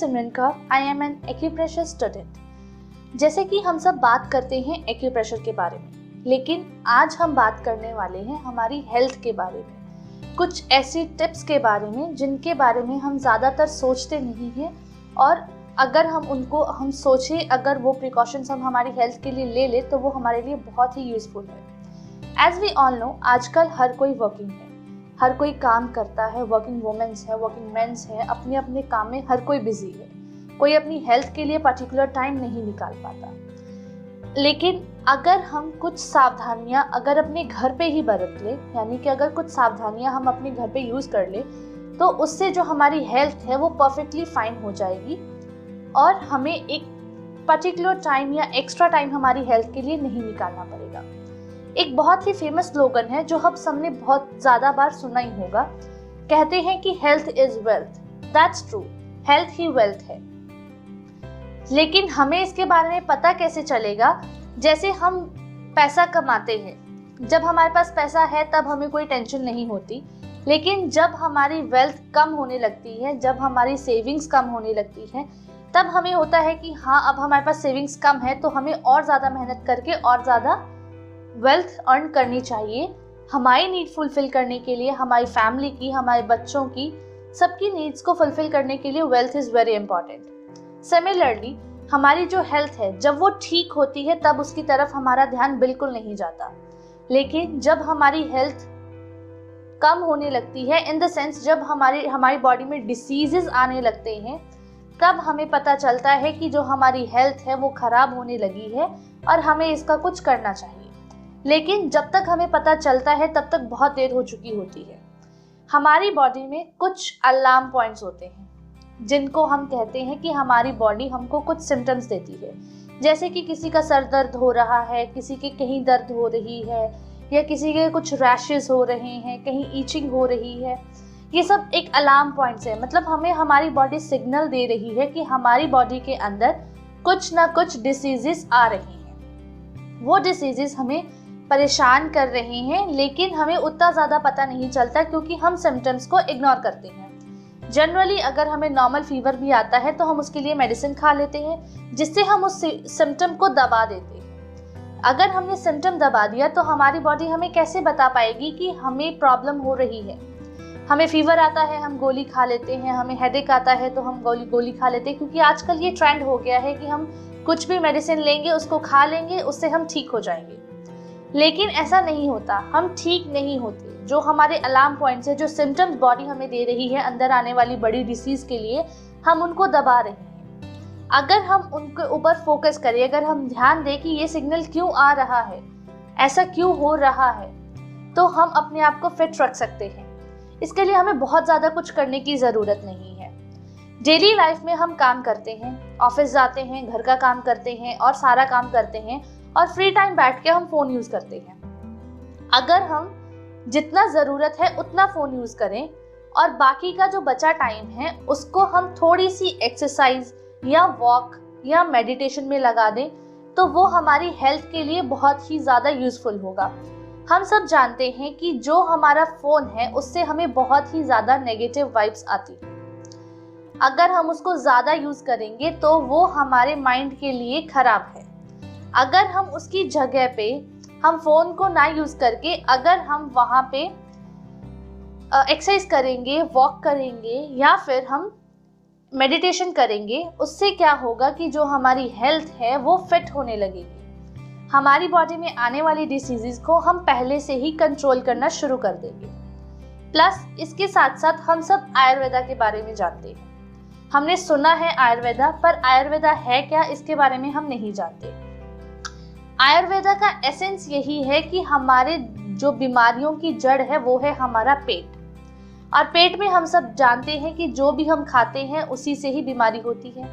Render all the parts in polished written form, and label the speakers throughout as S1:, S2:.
S1: Simran Kaur, I am an acupressure student. जैसे कि हम सब बात करते हैं एक्यूप्रेशर के बारे में, लेकिन आज हम बात करने वाले हैं हमारी हेल्थ के बारे में, कुछ ऐसी टिप्स के बारे में जिनके बारे में हम ज़्यादातर सोचते नहीं हैं, और अगर हम सोचें, अगर वो प्रिकॉशंस हम हमारी हेल्थ के लिए ले लें तो वो हमारे लिए बहुत ही यूज़फुल है। एज वी ऑल नो, आजकल हर कोई वर्किंग है, हर कोई काम करता है, वर्किंग वुमेन्स है, वर्किंग मेंस है, अपने अपने काम में हर कोई बिजी है, कोई अपनी हेल्थ के लिए पर्टिकुलर टाइम नहीं निकाल पाता। लेकिन अगर हम कुछ सावधानियां अगर अपने घर पे ही बरत ले, यानी कि अगर कुछ सावधानियां हम अपने घर पे यूज़ कर ले, तो उससे जो हमारी हेल्थ है वो परफेक्टली फाइन हो जाएगी और हमें एक पर्टिकुलर टाइम या एक्स्ट्रा टाइम हमारी हेल्थ के लिए नहीं निकालना पड़ेगा। एक बहुत ही फेमस स्लोगन है जो हम सबने बहुत ज़्यादा बार सुना ही होगा, कहते हैं कि health is wealth. That's true, health he wealth है। लेकिन हमें इसके बारे में पता कैसे चलेगा? जैसे हम पैसा कमाते हैं, जब हमारे पास पैसा है तब हमें कोई टेंशन नहीं होती, लेकिन जब हमारी वेल्थ कम होने लगती है, जब हमारी सेविंग्स कम होने लगती है, तब हमें होता है कि हाँ, अब हमारे पास सेविंग्स कम है तो हमें और ज़्यादा मेहनत करके और ज़्यादा वेल्थ अर्न करनी चाहिए, हमारी नीड फुलफिल करने के लिए, हमारी फैमिली की, हमारे बच्चों की, सबकी नीड्स को फुलफिल करने के लिए wealth is very important. Similarly हमारी जो हेल्थ है, जब वो ठीक होती है तब उसकी तरफ हमारा ध्यान बिल्कुल नहीं जाता, लेकिन जब हमारी हेल्थ कम होने लगती है, इन द सेंस जब हमारी बॉडी में डिसीजेस आने लगते हैं, तब हमें पता चलता है कि जो हमारी हेल्थ है वो ख़राब होने लगी है और हमें इसका कुछ करना चाहिए। लेकिन जब तक हमें पता चलता है तब तक बहुत देर हो चुकी होती है। हमारी बॉडी में कुछ अलार्म पॉइंट्स होते हैं जिनको हम कहते हैं कि हमारी बॉडी हमको कुछ सिम्टम्स देती है, जैसे कि किसी का सर दर्द हो रहा है, किसी के कहीं दर्द हो रही है, या किसी के कुछ रैशेस हो रहे हैं, कहीं ईचिंग हो रही है। ये सब एक अलार्म पॉइंट्स है, मतलब हमें हमारी बॉडी सिग्नल दे रही है कि हमारी बॉडी के अंदर कुछ ना कुछ डिसीजेस आ रही हैं। वो डिसीजेस हमें परेशान कर रहे हैं, लेकिन हमें उतना ज़्यादा पता नहीं चलता क्योंकि हम सिम्टम्स को इग्नोर करते हैं। जनरली अगर हमें नॉर्मल फीवर भी आता है तो हम उसके लिए मेडिसिन खा लेते हैं, जिससे हम उस सिम्टम को दबा देते हैं। अगर हमने सिम्टम दबा दिया तो हमारी बॉडी हमें कैसे बता पाएगी कि हमें प्रॉब्लम हो रही है? हमें फीवर आता है, हम गोली खा लेते हैं, हमें हेडेक आता है तो हम गोली खा लेते हैं, क्योंकि आजकल ये ट्रेंड हो गया है कि हम कुछ भी मेडिसिन लेंगे, उसको खा लेंगे, उससे हम ठीक हो जाएंगे। लेकिन ऐसा नहीं होता, हम ठीक नहीं होते। जो हमारे अलार्म पॉइंट्स है, जो सिम्टम्स बॉडी हमें दे रही है अंदर आने वाली बड़ी डिसीज़ के लिए, हम उनको दबा रहे हैं। अगर हम उनके ऊपर फोकस करें, अगर हम ध्यान दें कि ये सिग्नल क्यों आ रहा है, ऐसा क्यों हो रहा है, तो हम अपने आप को फिट रख सकते हैं। इसके लिए हमें बहुत ज़्यादा कुछ करने की ज़रूरत नहीं है। डेली लाइफ में हम काम करते हैं, ऑफिस जाते हैं, घर का काम करते हैं और सारा काम करते हैं, और फ्री टाइम बैठ के हम फ़ोन यूज़ करते हैं। अगर हम जितना ज़रूरत है उतना फ़ोन यूज़ करें और बाकी का जो बचा टाइम है उसको हम थोड़ी सी एक्सरसाइज या वॉक या मेडिटेशन में लगा दें, तो वो हमारी हेल्थ के लिए बहुत ही ज़्यादा यूज़फुल होगा। हम सब जानते हैं कि जो हमारा फ़ोन है उससे हमें बहुत ही ज़्यादा नेगेटिव वाइब्स आती हैं। अगर हम उसको ज़्यादा यूज़ करेंगे तो वो हमारे माइंड के लिए ख़राब है। अगर हम उसकी जगह पे हम फ़ोन को ना यूज़ करके अगर हम वहाँ पे एक्सरसाइज करेंगे, वॉक करेंगे या फिर हम मेडिटेशन करेंगे, उससे क्या होगा कि जो हमारी हेल्थ है वो फिट होने लगेगी। हमारी बॉडी में आने वाली डिसीज़ को हम पहले से ही कंट्रोल करना शुरू कर देंगे। प्लस इसके साथ साथ हम सब आयुर्वेदा के बारे में जानते हैं। हमने सुना है आयुर्वेदा, पर आयुर्वेदा है क्या, इसके बारे में हम नहीं जानते। आयुर्वेदा का एसेंस यही है कि हमारे जो बीमारियों की जड़ है वो है हमारा पेट, और पेट में हम सब जानते हैं कि जो भी हम खाते हैं उसी से ही बीमारी होती है।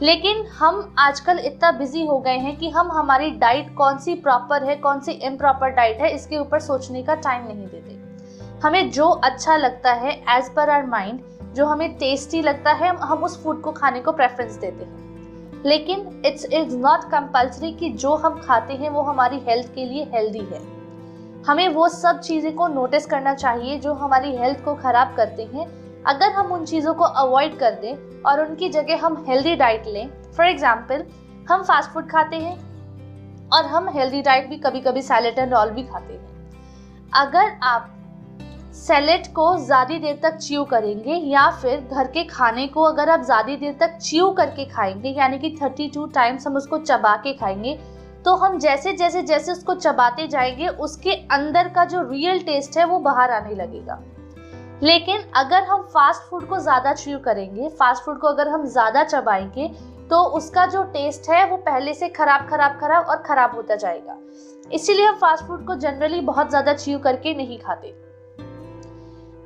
S1: लेकिन हम आजकल इतना बिजी हो गए हैं कि हम हमारी डाइट कौन सी प्रॉपर है, कौन सी इम्प्रॉपर डाइट है, इसके ऊपर सोचने का टाइम नहीं देते। हमें जो अच्छा लगता है एज पर आवर माइंड, जो हमें टेस्टी लगता है, हम उस फूड को खाने को प्रेफरेंस देते हैं। लेकिन इट्स नॉट कंपल्सरी कि जो हम खाते हैं वो हमारी हेल्थ के लिए हेल्दी है। हमें वो सब चीज़ें को नोटिस करना चाहिए जो हमारी हेल्थ को ख़राब करते हैं। अगर हम उन चीज़ों को अवॉइड कर दें और उनकी जगह हम हेल्दी डाइट लें। फॉर एग्जाम्पल, हम फास्ट फूड खाते हैं और हम हेल्दी डाइट भी कभी कभी सैलेड एंड ऑल भी खाते हैं। अगर आप सैलेड को ज़्यादा देर तक च्यू करेंगे या फिर घर के खाने को अगर आप ज़्यादा देर तक च्यू करके खाएंगे, यानी कि 32 टाइम्स हम उसको चबा के खाएंगे, तो हम जैसे जैसे जैसे उसको चबाते जाएंगे उसके अंदर का जो रियल टेस्ट है वो बाहर आने लगेगा। लेकिन अगर हम फास्ट फूड को ज़्यादा च्यू करेंगे, फास्ट फूड को अगर हम ज़्यादा चबाएंगे, तो उसका जो टेस्ट है वो पहले से खराब होता जाएगा। इसीलिए हम फास्ट फूड को जनरली बहुत ज़्यादा च्यू करके नहीं खाते।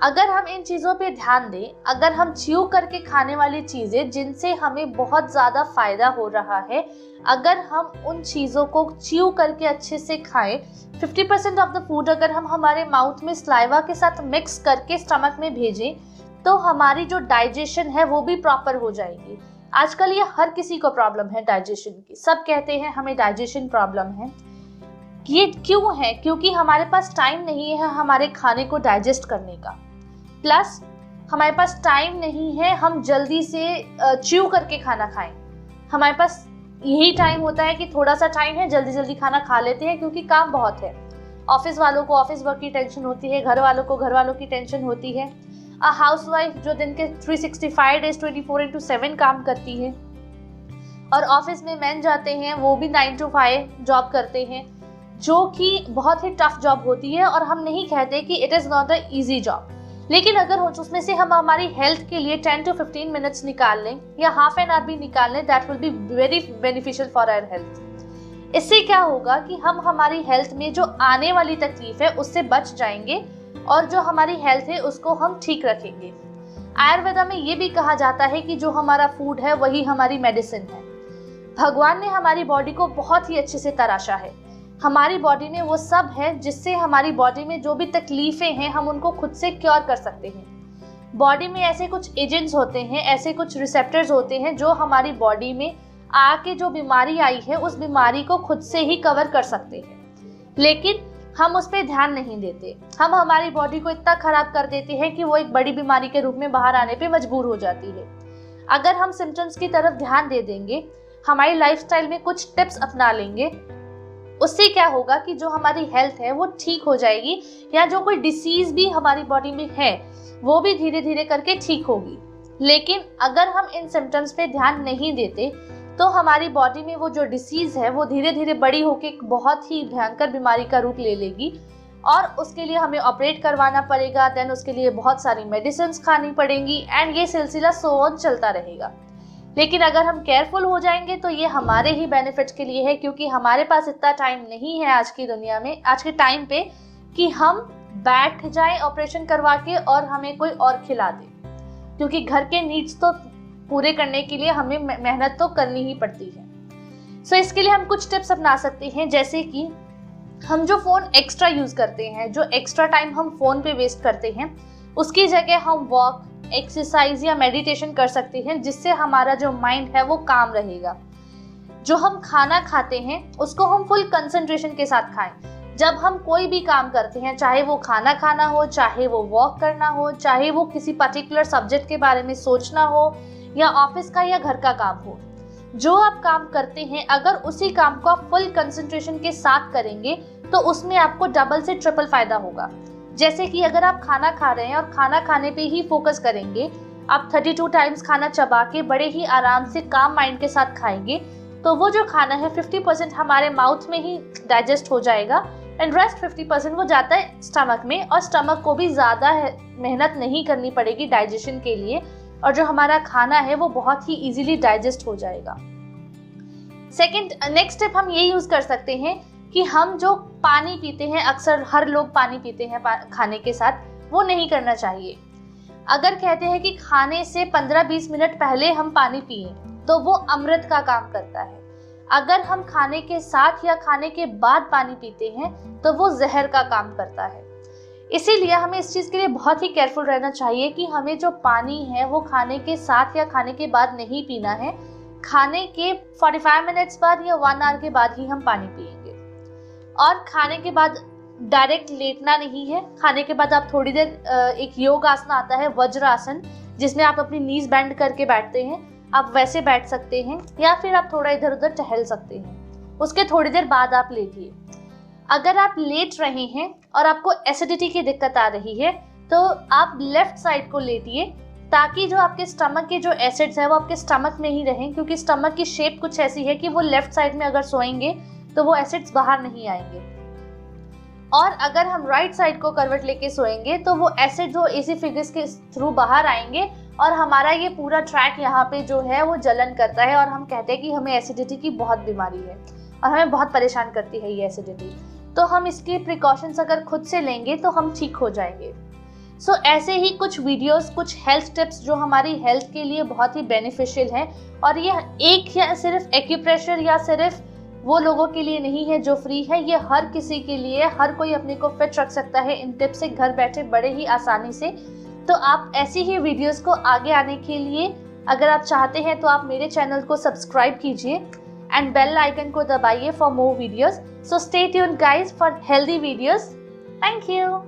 S1: अगर हम इन चीज़ों पे ध्यान दें, अगर हम च्यू करके खाने वाली चीज़ें जिनसे हमें बहुत ज़्यादा फ़ायदा हो रहा है, अगर हम उन चीज़ों को च्यू करके अच्छे से खाएं, 50% ऑफ द फूड अगर हम हमारे माउथ में स्लाइवा के साथ मिक्स करके स्टमक में भेजें, तो हमारी जो डाइजेशन है वो भी प्रॉपर हो जाएगी। आजकल ये हर किसी को प्रॉब्लम है डाइजेशन की। सब कहते हैं हमें डाइजेशन प्रॉब्लम है। ये क्यों है? क्योंकि हमारे पास टाइम नहीं है हमारे खाने को डाइजेस्ट करने का, प्लस हमारे पास टाइम नहीं है हम जल्दी से च्यू करके खाना खाएं। हमारे पास यही टाइम होता है कि थोड़ा सा टाइम है, जल्दी जल्दी खाना खा लेते हैं क्योंकि काम बहुत है। ऑफिस वालों को ऑफिस वर्क की टेंशन होती है, घर वालों को घर वालों की टेंशन होती है। हाउसवाइफ जो दिन के 365 डेज 24/7 काम करती है, और ऑफिस में मैन जाते हैं वो भी 9 to 5 जॉब करते हैं, जो कि बहुत ही टफ जॉब होती है। और हम नहीं कहते कि it is not a easy job, लेकिन अगर उसमें से हम हमारी हेल्थ के लिए 10 to 15 मिनट्स निकाल लें या हाफ एन आवर भी निकाल लें, that will be very beneficial for our health. इससे क्या होगा कि हम हमारी हेल्थ में जो आने वाली तकलीफ है उससे बच जाएंगे और जो हमारी हेल्थ है उसको हम ठीक रखेंगे। आयुर्वेदा में ये भी कहा जाता है कि जो हमारा फूड है वही हमारी मेडिसिन है। भगवान ने हमारी बॉडी को बहुत ही अच्छे से तराशा है। हमारी बॉडी में वो सब है जिससे हमारी बॉडी में जो भी तकलीफें हैं हम उनको खुद से क्योर कर सकते हैं। बॉडी में ऐसे कुछ एजेंट्स होते हैं, ऐसे कुछ रिसेप्टर्स होते हैं जो हमारी बॉडी में आके जो बीमारी आई है उस बीमारी को खुद से ही कवर कर सकते हैं, लेकिन हम उस पर ध्यान नहीं देते। हम हमारी बॉडी को इतना खराब कर देते हैं कि वो एक बड़ी बीमारी के रूप में बाहर आने पे मजबूर हो जाती है। अगर हम सिम्टम्स की तरफ ध्यान दे देंगे, हमारी लाइफस्टाइल में कुछ टिप्स अपना लेंगे, उससे क्या होगा कि जो हमारी हेल्थ है वो ठीक हो जाएगी, या जो कोई डिसीज भी हमारी बॉडी में है वो भी धीरे धीरे करके ठीक होगी। लेकिन अगर हम इन सिम्टम्स पे ध्यान नहीं देते तो हमारी बॉडी में वो जो डिसीज है वो धीरे धीरे बड़ी होकर एक बहुत ही भयंकर बीमारी का रूप ले लेगी, और उसके लिए हमें ऑपरेट करवाना पड़ेगा, देन उसके लिए बहुत सारी मेडिसिन खानी पड़ेंगी, एंड ये सिलसिला सो ऑन चलता रहेगा। लेकिन अगर हम केयरफुल हो जाएंगे तो ये हमारे ही बेनिफिट के लिए है, क्योंकि हमारे पास इतना टाइम नहीं है आज की दुनिया में, आज के टाइम पे, कि हम बैठ जाएं ऑपरेशन करवा के और हमें कोई और खिला दे, क्योंकि घर के नीड्स तो पूरे करने के लिए हमें मेहनत तो करनी ही पड़ती है। सो इसके लिए हम कुछ टिप्स अपना सकते हैं, जैसे कि हम जो फ़ोन एक्स्ट्रा यूज़ करते हैं, जो एक्स्ट्रा टाइम हम फ़ोन पे वेस्ट करते हैं, उसकी जगह हम वॉक, एक्सरसाइज या मेडिटेशन कर सकते हैं, जिससे हमारा जो माइंड है वो काम रहेगा। जो हम खाना खाते हैं उसको हम फुल कंसंट्रेशन के साथ खाएं। जब हम कोई भी काम करते हैं, चाहे वो खाना खाना हो, चाहे वो वॉक करना हो, चाहे वो किसी पर्टिकुलर सब्जेक्ट के बारे में सोचना हो, या ऑफिस का या घर का काम हो, जो आप काम करते हैं अगर उसी काम को आप फुल कंसंट्रेशन के साथ करेंगे तो उसमें आपको डबल से ट्रिपल फायदा होगा। जैसे कि अगर आप खाना खा रहे हैं और खाना खाने पे ही फोकस करेंगे, आप 32 टाइम्स खाना चबा के बड़े ही आराम से काम माइंड के साथ खाएंगे, तो वो जो खाना है 50% हमारे माउथ में ही डाइजेस्ट हो जाएगा, एंड रेस्ट 50% वो जाता है स्टमक में, और स्टमक को भी ज़्यादा मेहनत नहीं करनी पड़ेगी डाइजेशन के लिए, और जो हमारा खाना है वो बहुत ही इजीली डाइजेस्ट हो जाएगा। नेक्स्ट स्टेप हम ये यूज़ कर सकते हैं कि हम जो पानी पीते हैं, अक्सर हर लोग पानी पीते हैं खाने के साथ, वो नहीं करना चाहिए। अगर कहते हैं कि खाने से 15-20 मिनट पहले हम पानी पिए तो वो अमृत का काम करता है। अगर हम खाने के साथ या खाने के बाद पानी पीते हैं तो वो जहर का काम करता है। इसीलिए हमें इस चीज़ के लिए बहुत ही केयरफुल रहना चाहिए कि हमें जो पानी है वो खाने के साथ या खाने के बाद नहीं पीना है। खाने के 45 मिनट्स बाद या 1 आवर के बाद ही हम पानी पिएंगे। और खाने के बाद डायरेक्ट लेटना नहीं है। खाने के बाद आप थोड़ी देर एक योग आसन आता है वज्र आसन, जिसमें आप अपनी नीज बेंड करके बैठते हैं, आप वैसे बैठ सकते हैं, या फिर आप थोड़ा इधर उधर टहल सकते हैं। उसके थोड़ी देर बाद आप लेटिए। अगर आप लेट रहे हैं और आपको एसिडिटी की दिक्कत आ रही है तो आप लेफ्ट साइड को लेटिए, ताकि जो आपके स्टमक के जो एसिड्स हैं वो आपके स्टमक में ही रहें, क्योंकि स्टमक की शेप कुछ ऐसी है कि वो लेफ्ट साइड में अगर सोएंगे तो वो एसिड्स बाहर नहीं आएंगे। और अगर हम राइट साइड को करवट लेके सोएंगे तो वो एसिड जो एसिफिगस के थ्रू बाहर आएंगे और हमारा ये पूरा ट्रैक यहाँ पे जो है वो जलन करता है, और हम कहते हैं कि हमें एसिडिटी की बहुत बीमारी है और हमें बहुत परेशान करती है ये एसिडिटी। तो हम इसके प्रिकॉशंस अगर खुद से लेंगे तो हम ठीक हो जाएंगे। सो ऐसे ही कुछ वीडियोस, कुछ हेल्थ टिप्स जो हमारी हेल्थ के लिए बहुत ही बेनिफिशियल हैं, और ये एक या सिर्फ एक्यूप्रेशर या सिर्फ वो लोगों के लिए नहीं है जो फ्री है, ये हर किसी के लिए, हर कोई अपने को फिट रख सकता है इन टिप्स से घर बैठे बड़े ही आसानी से। तो आप ऐसी ही वीडियोस को आगे आने के लिए अगर आप चाहते हैं तो आप मेरे चैनल को सब्सक्राइब कीजिए एंड बेल आइकन को दबाइए for more videos. So stay tuned guys for healthy videos. Thank you.